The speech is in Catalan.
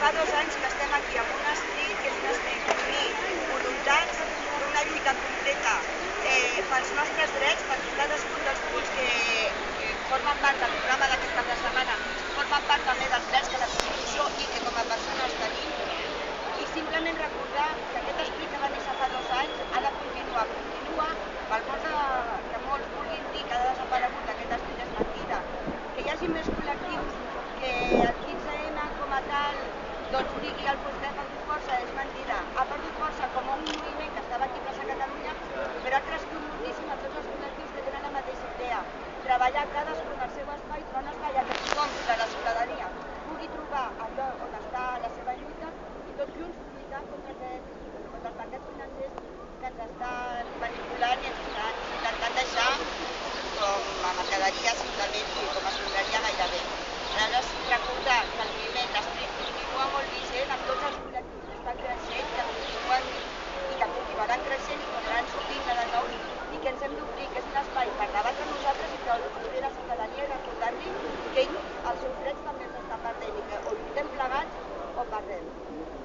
fa 2 anys que estem aquí amb un estil que és un estil d'unir voluntats d'una lluita completa pels nostres drets, perquè cadascun dels punts que formen part del programa d'aquest cap de setmana formen part també dels drets que la Constitució i que com a persones tenim. I simplement recordar que aquest estil que va néixer fa 2 anys ha de continuar, per molt que molts vulguin dir que ha desaparegut aquest estil és mentida. Que hi hagi més col·lectius, que el 15M com a tal doncs digui el que ha perdut força és mentida. Ha perdut força com un moviment que estava aquí a Plaça Catalunya, però ha crescut moltíssim a tots els col·lectius que tenen la mateixa idea. Treballar cadascun al seu espai, però un espai que tothom de la ciutadania pugui trobar allò on està la seva lluita i tots junts lluitar contra els mercats financers que ens estan manipulant i ens estan intentant deixar com a mercaderia simplement i com a escombraria gairebé. Aleshores, recordar que el moviment d'Street continua molt vigent amb tots els col·lectius que estan creixent, que continuen i que continuaran creixent i tornaran sortint de nou i que ens hem d'obrir, que és un espai per debatre nosaltres i que obrir la ciutadania i recordar-li que els seus drets també els està perdent i que o lluitem plegats o perdem.